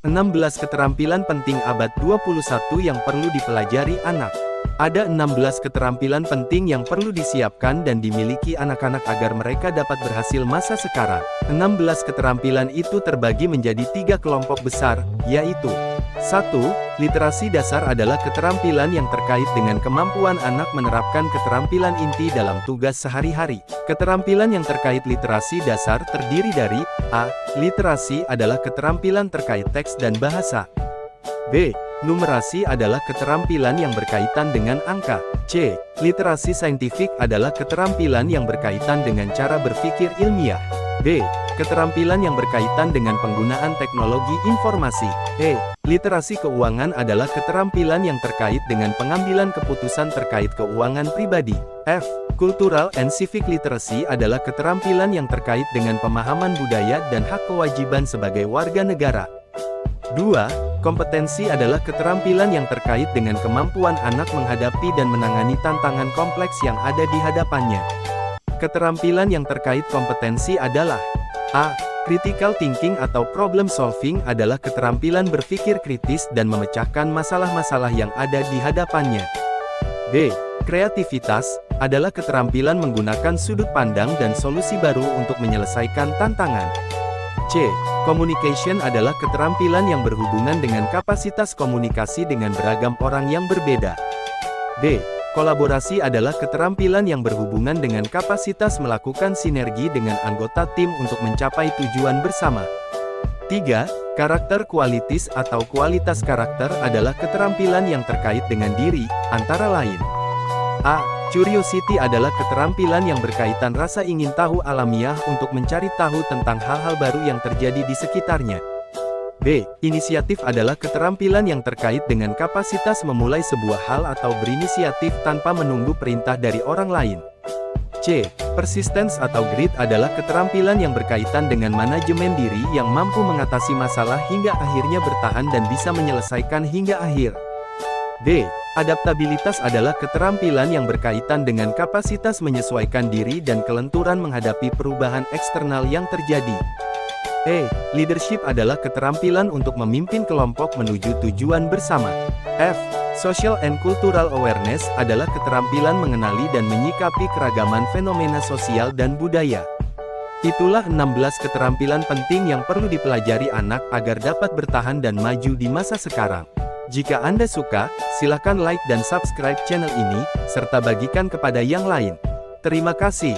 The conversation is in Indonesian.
16 keterampilan penting abad 21 yang perlu dipelajari anak. Ada 16 keterampilan penting yang perlu disiapkan dan dimiliki anak-anak agar mereka dapat berhasil masa sekarang. 16 keterampilan itu terbagi menjadi 3 kelompok besar, yaitu 1. Literasi dasar adalah keterampilan yang terkait dengan kemampuan anak menerapkan keterampilan inti dalam tugas sehari-hari. Keterampilan yang terkait literasi dasar terdiri dari A. Literasi adalah keterampilan terkait teks dan bahasa. B. Numerasi adalah keterampilan yang berkaitan dengan angka. C. Literasi saintifik adalah keterampilan yang berkaitan dengan cara berpikir ilmiah. D. Keterampilan yang berkaitan dengan penggunaan teknologi informasi. E. Literasi keuangan adalah keterampilan yang terkait dengan pengambilan keputusan terkait keuangan pribadi. F. Cultural and Civic Literacy adalah keterampilan yang terkait dengan pemahaman budaya dan hak kewajiban sebagai warga negara. 2. Kompetensi adalah keterampilan yang terkait dengan kemampuan anak menghadapi dan menangani tantangan kompleks yang ada di hadapannya. Keterampilan yang terkait kompetensi adalah A. Critical thinking atau problem solving adalah keterampilan berpikir kritis dan memecahkan masalah-masalah yang ada di hadapannya. B. Kreativitas adalah keterampilan menggunakan sudut pandang dan solusi baru untuk menyelesaikan tantangan. C. Communication adalah keterampilan yang berhubungan dengan kapasitas komunikasi dengan beragam orang yang berbeda. D. Kolaborasi adalah keterampilan yang berhubungan dengan kapasitas melakukan sinergi dengan anggota tim untuk mencapai tujuan bersama. 3. Karakter qualities atau kualitas karakter adalah keterampilan yang terkait dengan diri, antara lain. A. Curiosity adalah keterampilan yang berkaitan rasa ingin tahu alamiah untuk mencari tahu tentang hal-hal baru yang terjadi di sekitarnya. B. Inisiatif adalah keterampilan yang terkait dengan kapasitas memulai sebuah hal atau berinisiatif tanpa menunggu perintah dari orang lain. C. Persistence atau grit adalah keterampilan yang berkaitan dengan manajemen diri yang mampu mengatasi masalah hingga akhirnya bertahan dan bisa menyelesaikan hingga akhir. D. Adaptabilitas adalah keterampilan yang berkaitan dengan kapasitas menyesuaikan diri dan kelenturan menghadapi perubahan eksternal yang terjadi. E. Leadership adalah keterampilan untuk memimpin kelompok menuju tujuan bersama. F. Social and Cultural Awareness adalah keterampilan mengenali dan menyikapi keragaman fenomena sosial dan budaya. Itulah 16 keterampilan penting yang perlu dipelajari anak agar dapat bertahan dan maju di masa sekarang. Jika Anda suka, silakan like dan subscribe channel ini, serta bagikan kepada yang lain. Terima kasih.